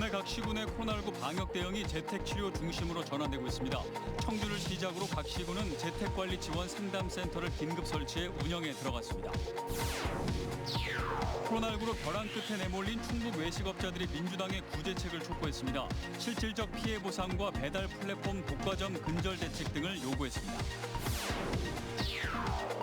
도내 각 시군의 코로나19 방역 대응이 재택치료 중심으로 전환되고 있습니다. 청주를 시작으로 각 시군은 재택관리 지원 상담센터를 긴급 설치해 운영에 들어갔습니다. 코로나19로 벼랑 끝에 내몰린 충북 외식업자들이 민주당의 구제책을 촉구했습니다. 실질적 피해 보상과 배달 플랫폼 독과점 근절 대책 등을 요구했습니다.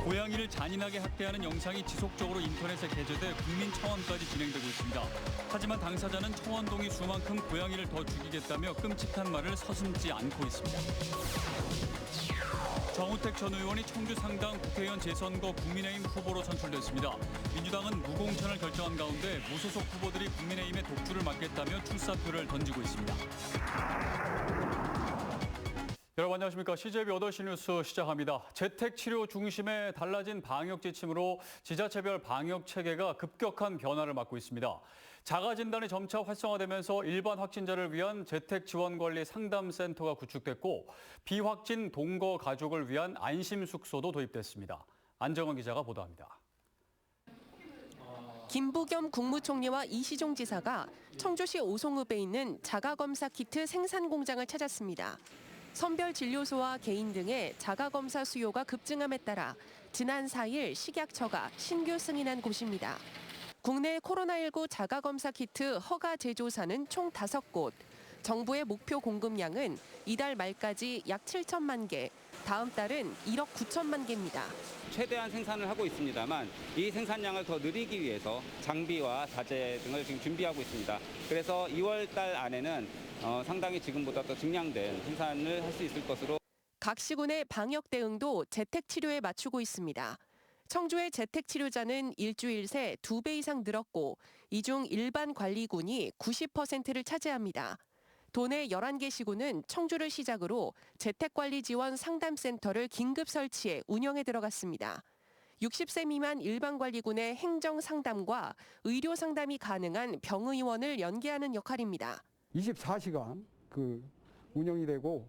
고양이를 잔인하게 학대하는 영상이 지속적으로 인터넷에 게재돼 국민 청원까지 진행되고 있습니다. 하지만 당사자는 청원 동의 수만큼 고양이를 더 죽이겠다며 끔찍한 말을 서슴지 않고 있습니다. 정우택 전 의원이 청주 상당 국회의원 재선거 국민의힘 후보로 선출됐습니다. 민주당은 무공천을 결정한 가운데 무소속 후보들이 국민의힘의 독주를 막겠다며 출사표를 던지고 있습니다. 여러분 안녕하십니까. CJB 8시 뉴스 시작합니다. 재택치료 중심의 달라진 방역 지침으로 지자체별 방역 체계가 급격한 변화를 맞고 있습니다. 자가진단이 점차 활성화되면서 일반 확진자를 위한 재택지원관리 상담센터가 구축됐고 비확진 동거 가족을 위한 안심숙소도 도입됐습니다. 안정원 기자가 보도합니다. 김부겸 국무총리와 이시종 지사가 청주시 오송읍에 있는 자가검사 키트 생산 공장을 찾았습니다. 선별진료소와 개인 등의 자가검사 수요가 급증함에 따라 지난 4일 식약처가 신규 승인한 곳입니다. 국내 코로나19 자가검사 키트 허가 제조사는 총 5곳, 정부의 목표 공급량은 이달 말까지 약 7천만 개, 다음 달은 1억 9천만 개입니다. 최대한 생산을 하고 있습니다만 이 생산량을 더 늘리기 위해서 장비와 자재 등을 지금 준비하고 있습니다. 그래서 2월 달 안에는 상당히 지금보다 더 증량된 생산을 할 수 있을 것으로. 각 시군의 방역 대응도 재택치료에 맞추고 있습니다. 청주의 재택치료자는 일주일 새 2배 이상 늘었고 이 중 일반 관리군이 90%를 차지합니다. 도내 11개 시군은 청주를 시작으로 재택관리 지원 상담센터를 긴급 설치해 운영에 들어갔습니다. 60세 미만 일반 관리군의 행정 상담과 의료 상담이 가능한 병의원을 연계하는 역할입니다. 24시간 운영이 되고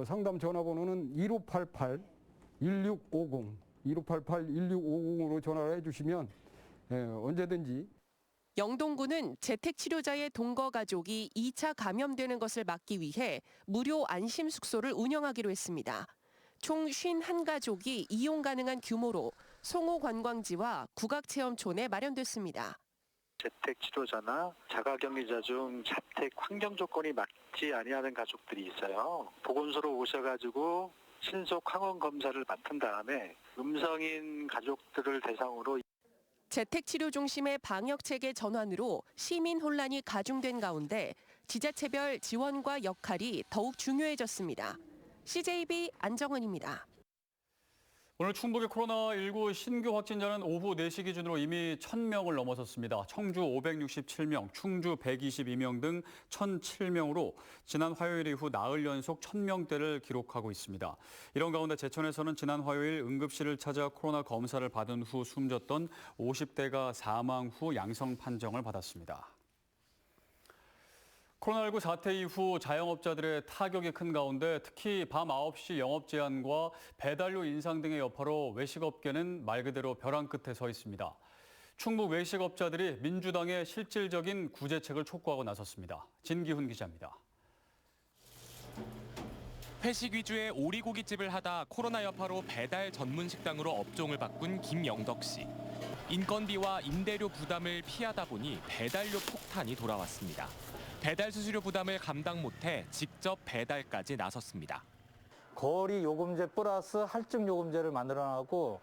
상담 전화번호는 1588-1650, 1588-1650으로 전화를 해주시면 언제든지. 영동군은 재택치료자의 동거 가족이 2차 감염되는 것을 막기 위해 무료 안심숙소를 운영하기로 했습니다. 총 51가족이 이용 가능한 규모로 송호 관광지와 국악체험촌에 마련됐습니다. 재택치료자나 자가격리자 중 자택 환경 조건이 맞지 아니하는 가족들이 있어요. 보건소로 오셔가지고 신속 항원 검사를 맡은 다음에 음성인 가족들을 대상으로 재택치료 중심의 방역체계 전환으로 시민 혼란이 가중된 가운데 지자체별 지원과 역할이 더욱 중요해졌습니다. CJB 안정은입니다. 오늘 충북의 코로나19 신규 확진자는 오후 4시 기준으로 이미 1,000명을 넘어섰습니다. 청주 567명, 충주 122명 등 1,007명으로 지난 화요일 이후 나흘 연속 1,000명대를 기록하고 있습니다. 이런 가운데 제천에서는 지난 화요일 응급실을 찾아 코로나 검사를 받은 후 숨졌던 50대가 사망 후 양성 판정을 받았습니다. 코로나19 사태 이후 자영업자들의 타격이 큰 가운데 특히 밤 9시 영업 제한과 배달료 인상 등의 여파로 외식업계는 말 그대로 벼랑 끝에 서 있습니다. 충북 외식업자들이 민주당의 실질적인 구제책을 촉구하고 나섰습니다. 진기훈 기자입니다. 회식 위주의 오리고기집을 하다 코로나 여파로 배달 전문 식당으로 업종을 바꾼 김영덕 씨. 인건비와 임대료 부담을 피하다 보니 배달료 폭탄이 돌아왔습니다. 배달 수수료 부담을 감당 못해 직접 배달까지 나섰습니다. 거리 요금제 플러스 할증 요금제를 만들어놨고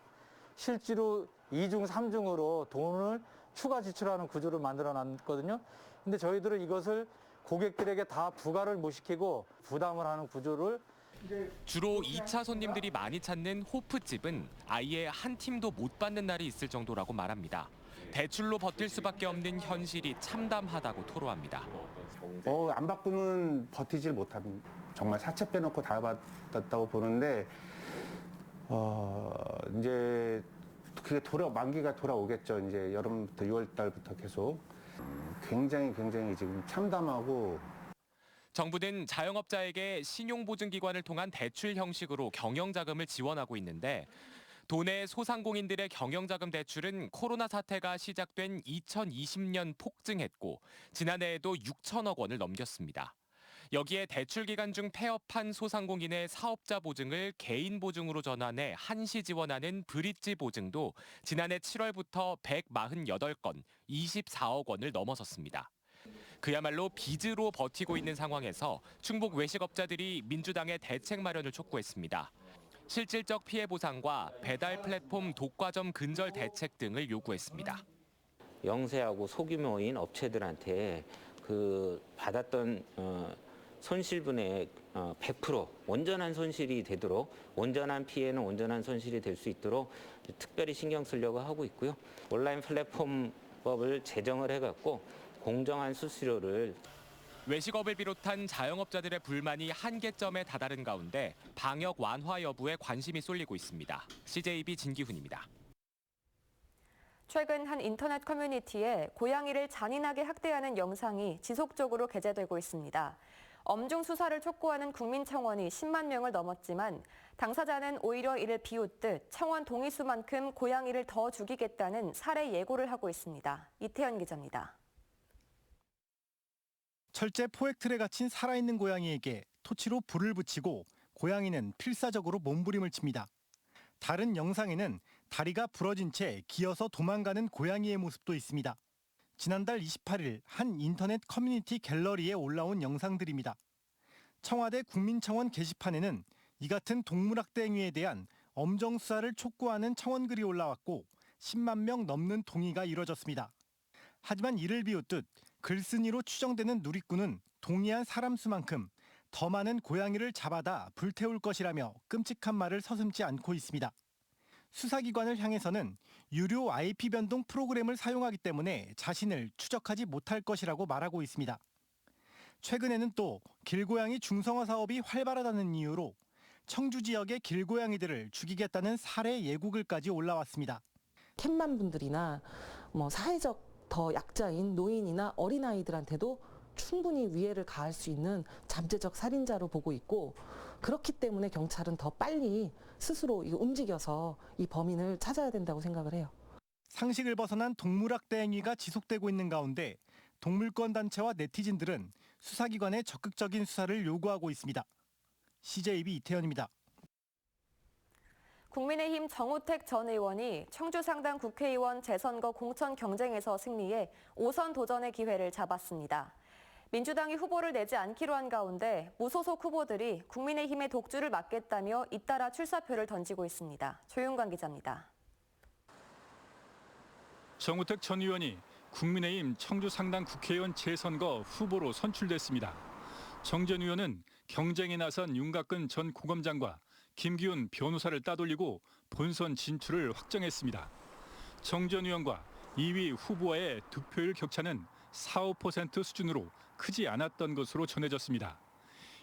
실제로 2중, 3중으로 돈을 추가 지출하는 구조를 만들어놨거든요. 근데 저희들은 이것을 고객들에게 다 부과를 못 시키고 부담을 하는 구조를. 주로 2차 손님들이 많이 찾는 호프집은 아예 한 팀도 못 받는 날이 있을 정도라고 말합니다. 대출로 버틸 수밖에 없는 현실이 참담하다고 토로합니다. 안 바꾸면 버티질 못합니다. 정말 사채 빼놓고 다 받았다고 보는데 이제 그게 만기가 돌아오겠죠. 이제 여름부터 6월 달부터 계속 굉장히 지금 참담하고. 정부는 자영업자에게 신용보증기관을 통한 대출 형식으로 경영자금을 지원하고 있는데 도내 소상공인들의 경영자금 대출은 코로나 사태가 시작된 2020년 폭증했고 지난해에도 6천억 원을 넘겼습니다. 여기에 대출 기간 중 폐업한 소상공인의 사업자 보증을 개인 보증으로 전환해 한시 지원하는 브릿지 보증도 지난해 7월부터 148건, 24억 원을 넘어섰습니다. 그야말로 빚으로 버티고 있는 상황에서 충북 외식업자들이 민주당의 대책 마련을 촉구했습니다. 실질적 피해 보상과 배달 플랫폼 독과점 근절 대책 등을 요구했습니다. 영세하고 소규모인 업체들한테 받았던 손실분의 100% 온전한 손실이 되도록, 온전한 피해는 온전한 손실이 될 수 있도록 특별히 신경 쓰려고 하고 있고요. 온라인 플랫폼법을 제정을 해갖고 공정한 수수료를. 외식업을 비롯한 자영업자들의 불만이 한계점에 다다른 가운데 방역 완화 여부에 관심이 쏠리고 있습니다. CJB 진기훈입니다. 최근 한 인터넷 커뮤니티에 고양이를 잔인하게 학대하는 영상이 지속적으로 게재되고 있습니다. 엄중 수사를 촉구하는 국민청원이 10만 명을 넘었지만 당사자는 오히려 이를 비웃듯 청원 동의수만큼 고양이를 더 죽이겠다는 살해 예고를 하고 있습니다. 이태현 기자입니다. 철제 포획틀에 갇힌 살아있는 고양이에게 토치로 불을 붙이고 고양이는 필사적으로 몸부림을 칩니다. 다른 영상에는 다리가 부러진 채 기어서 도망가는 고양이의 모습도 있습니다. 지난달 28일 한 인터넷 커뮤니티 갤러리에 올라온 영상들입니다. 청와대 국민청원 게시판에는 이 같은 동물학대 행위에 대한 엄정 수사를 촉구하는 청원글이 올라왔고 10만 명 넘는 동의가 이뤄졌습니다. 하지만 이를 비웃듯 글쓴이로 추정되는 누리꾼은 동의한 사람 수만큼 더 많은 고양이를 잡아다 불태울 것이라며 끔찍한 말을 서슴지 않고 있습니다. 수사기관을 향해서는 유료 IP 변동 프로그램을 사용하기 때문에 자신을 추적하지 못할 것이라고 말하고 있습니다. 최근에는 또 길고양이 중성화 사업이 활발하다는 이유로 청주 지역의 길고양이들을 죽이겠다는 살해 예고글까지 올라왔습니다. 캣맘 분들이나 사회적 더 약자인 노인이나 어린아이들한테도 충분히 위해를 가할 수 있는 잠재적 살인자로 보고 있고, 그렇기 때문에 경찰은 더 빨리 스스로 움직여서 이 범인을 찾아야 된다고 생각을 해요. 상식을 벗어난 동물학대 행위가 지속되고 있는 가운데 동물권 단체와 네티즌들은 수사기관의 적극적인 수사를 요구하고 있습니다. CJB 이태현입니다. 국민의힘 정우택 전 의원이 청주 상당 국회의원 재선거 공천 경쟁에서 승리해 5선 도전의 기회를 잡았습니다. 민주당이 후보를 내지 않기로 한 가운데 무소속 후보들이 국민의힘의 독주를 막겠다며 잇따라 출사표를 던지고 있습니다. 조윤관 기자입니다. 정우택 전 의원이 국민의힘 청주 상당 국회의원 재선거 후보로 선출됐습니다. 정 전 의원은 경쟁에 나선 윤곽근 전 고검장과 김기훈 변호사를 따돌리고 본선 진출을 확정했습니다. 정 전 의원과 2위 후보와의 득표율 격차는 4~5% 수준으로 크지 않았던 것으로 전해졌습니다.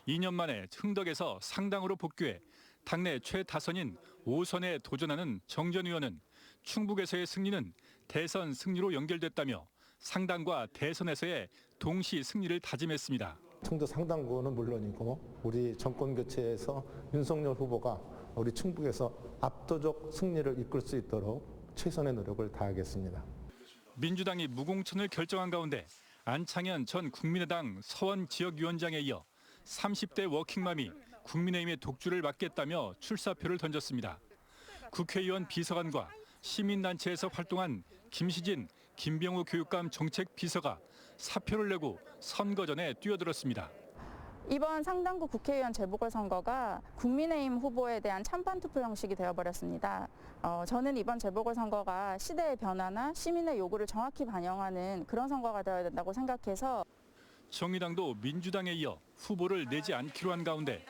2년 만에 흥덕에서 상당으로 복귀해 당내 최다선인 5선에 도전하는 정 전 의원은 충북에서의 승리는 대선 승리로 연결됐다며 상당과 대선에서의 동시 승리를 다짐했습니다. 청주 상당구는 물론이고 우리 정권 교체에서 윤석열 후보가 우리 충북에서 압도적 승리를 이끌 수 있도록 최선의 노력을 다하겠습니다. 민주당이 무공천을 결정한 가운데 안창현 전 국민의당 서원 지역위원장에 이어 30대 워킹맘이 국민의힘의 독주를 막겠다며 출사표를 던졌습니다. 국회의원 비서관과 시민단체에서 활동한 김시진, 김병우 교육감 정책비서가 사표를 내고 선거 전에 뛰어들었습니다. 이번 상당구 국회의원 재보궐선거가 국민의힘 후보에 대한 찬반 투표 형식이 되어버렸습니다. 저는 이번 재보궐선거가 시대의 변화나 시민의 요구를 정확히 반영하는 그런 선거가 되어야 된다고 생각해서 정의당도 민주당에 이어 후보를 내지 않기로 한 가운데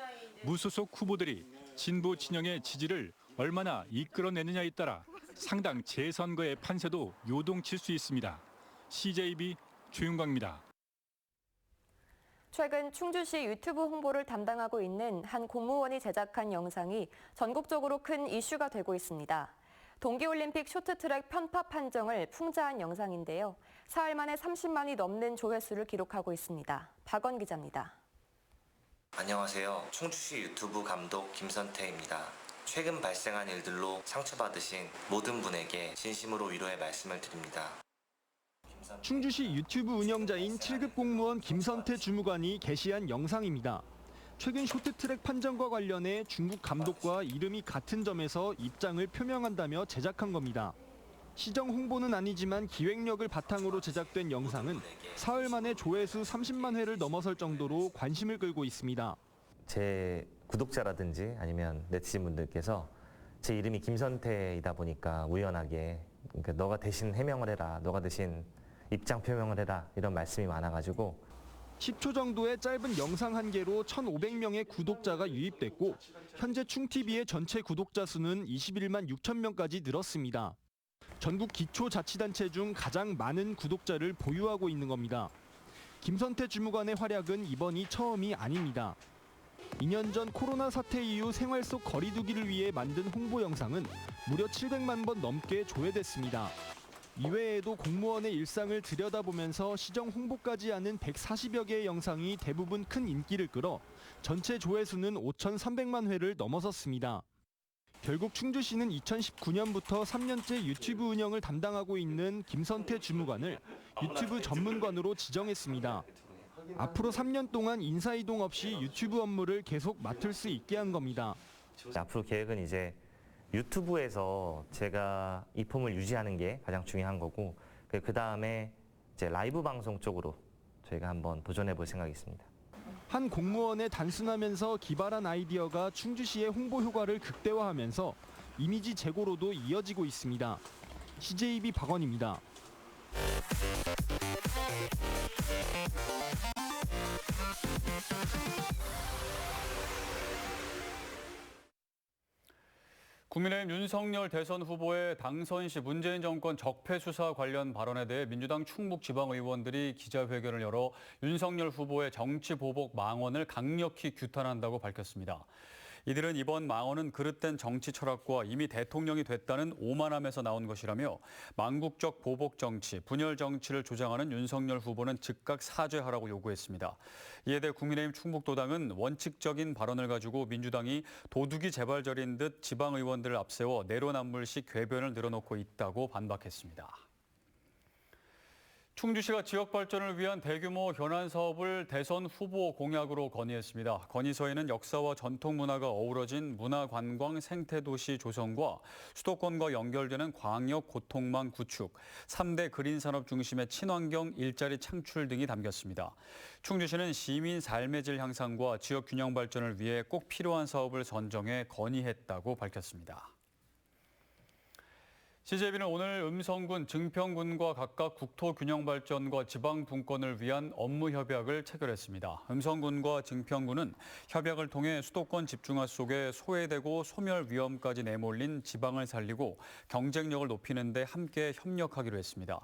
무소속 후보들이 진보 진영의 지지를 얼마나 이끌어내느냐에 따라 상당 재선거의 판세도 요동칠 수 있습니다. CJB 조윤광입니다. 최근 충주시 유튜브 홍보를 담당하고 있는 한 공무원이 제작한 영상이 전국적으로 큰 이슈가 되고 있습니다. 동계올림픽 쇼트트랙 편파 판정을 풍자한 영상인데요. 사흘 만에 30만이 넘는 조회수를 기록하고 있습니다. 박원 기자입니다. 안녕하세요. 충주시 유튜브 감독 김선태입니다. 최근 발생한 일들로 상처받으신 모든 분에게 진심으로 위로의 말씀을 드립니다. 충주시 유튜브 운영자인 7급 공무원 김선태 주무관이 게시한 영상입니다. 최근 쇼트트랙 판정과 관련해 중국 감독과 이름이 같은 점에서 입장을 표명한다며 제작한 겁니다. 시정 홍보는 아니지만 기획력을 바탕으로 제작된 영상은 사흘 만에 조회수 30만 회를 넘어설 정도로 관심을 끌고 있습니다. 제 구독자라든지 아니면 네티즌 분들께서 제 이름이 김선태이다 보니까 우연하게 그러니까 너가 대신 해명을 해라, 너가 대신 입장 표명을 해라 이런 말씀이 많아가지고 10초 정도의 짧은 영상 한 개로 1,500명의 구독자가 유입됐고 현재 충TV의 전체 구독자 수는 21만 6천 명까지 늘었습니다. 전국 기초자치단체 중 가장 많은 구독자를 보유하고 있는 겁니다. 김선태 주무관의 활약은 이번이 처음이 아닙니다. 2년 전 코로나 사태 이후 생활 속 거리 두기를 위해 만든 홍보 영상은 무려 700만 번 넘게 조회됐습니다. 이외에도 공무원의 일상을 들여다보면서 시정 홍보까지 하는 140여 개의 영상이 대부분 큰 인기를 끌어 전체 조회수는 5,300만 회를 넘어섰습니다. 결국 충주시는 2019년부터 3년째 유튜브 운영을 담당하고 있는 김선태 주무관을 유튜브 전문관으로 지정했습니다. 앞으로 3년 동안 인사이동 없이 유튜브 업무를 계속 맡을 수 있게 한 겁니다. 앞으로 계획은 이제 유튜브에서 제가 이 폼을 유지하는 게 가장 중요한 거고 그 다음에 이제 라이브 방송 쪽으로 저희가 한번 도전해 볼 생각이 있습니다. 한 공무원의 단순하면서 기발한 아이디어가 충주시의 홍보 효과를 극대화하면서 이미지 제고로도 이어지고 있습니다. CJB 박원입니다. 국민의힘 윤석열 대선 후보의 당선 시 문재인 정권 적폐 수사 관련 발언에 대해 민주당 충북 지방 의원들이 기자회견을 열어 윤석열 후보의 정치 보복 망언을 강력히 규탄한다고 밝혔습니다. 이들은 이번 망언은 그릇된 정치 철학과 이미 대통령이 됐다는 오만함에서 나온 것이라며 망국적 보복 정치, 분열 정치를 조장하는 윤석열 후보는 즉각 사죄하라고 요구했습니다. 이에 대해 국민의힘 충북도당은 원칙적인 발언을 가지고 민주당이 도둑이 재발절인 듯 지방 의원들을 앞세워 내로남불식 궤변을 늘어놓고 있다고 반박했습니다. 충주시가 지역 발전을 위한 대규모 현안 사업을 대선 후보 공약으로 건의했습니다. 건의서에는 역사와 전통 문화가 어우러진 문화관광 생태도시 조성과 수도권과 연결되는 광역 고통망 구축, 3대 그린 산업 중심의 친환경 일자리 창출 등이 담겼습니다. 충주시는 시민 삶의 질 향상과 지역 균형 발전을 위해 꼭 필요한 사업을 선정해 건의했다고 밝혔습니다. CJB는 오늘 음성군, 증평군과 각각 국토균형발전과 지방분권을 위한 업무 협약을 체결했습니다. 음성군과 증평군은 협약을 통해 수도권 집중화 속에 소외되고 소멸 위험까지 내몰린 지방을 살리고 경쟁력을 높이는 데 함께 협력하기로 했습니다.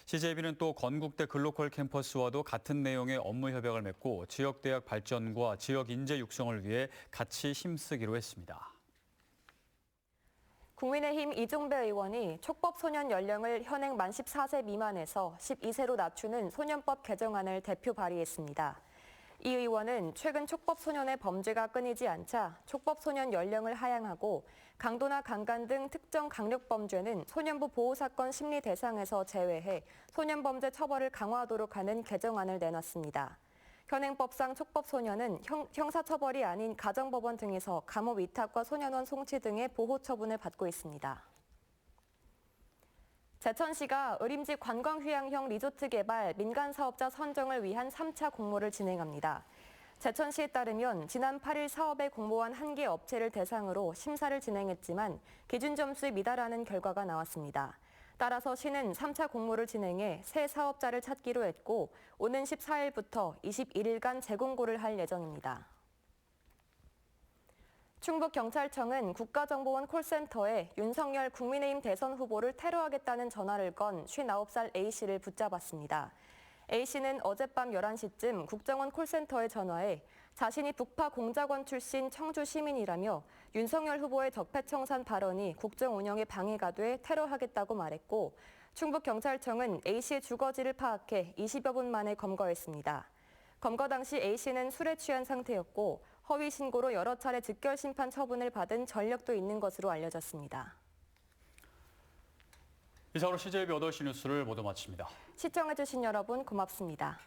CJB는 또 건국대 글로컬 캠퍼스와도 같은 내용의 업무 협약을 맺고 지역대학 발전과 지역 인재 육성을 위해 같이 힘쓰기로 했습니다. 국민의힘 이종배 의원이 촉법 소년 연령을 현행 만 14세 미만에서 12세로 낮추는 소년법 개정안을 대표 발의했습니다. 이 의원은 최근 촉법 소년의 범죄가 끊이지 않자 촉법 소년 연령을 하향하고 강도나 강간 등 특정 강력범죄는 소년부 보호사건 심리 대상에서 제외해 소년범죄 처벌을 강화하도록 하는 개정안을 내놨습니다. 현행법상 촉법소년은 형사처벌이 아닌 가정법원 등에서 감호 위탁과 소년원 송치 등의 보호 처분을 받고 있습니다. 제천시가 의림지 관광휴양형 리조트 개발 민간 사업자 선정을 위한 3차 공모를 진행합니다. 제천시에 따르면 지난 8일 사업에 공모한 1개 업체를 대상으로 심사를 진행했지만 기준 점수에 미달하는 결과가 나왔습니다. 따라서 시는 3차 공모를 진행해 새 사업자를 찾기로 했고 오는 14일부터 21일간 재공고를 할 예정입니다. 충북경찰청은 국가정보원 콜센터에 윤석열 국민의힘 대선 후보를 테러하겠다는 전화를 건 59살 A씨를 붙잡았습니다. A씨는 어젯밤 11시쯤 국정원 콜센터에 전화해 자신이 북파 공작원 출신 청주 시민이라며 윤석열 후보의 적폐청산 발언이 국정 운영에 방해가 돼 테러하겠다고 말했고 충북경찰청은 A씨의 주거지를 파악해 20여 분 만에 검거했습니다. 검거 당시 A씨는 술에 취한 상태였고 허위 신고로 여러 차례 즉결 심판 처분을 받은 전력도 있는 것으로 알려졌습니다. 이상으로 CJB 8시 뉴스를 모두 마칩니다. 시청해주신 여러분 고맙습니다.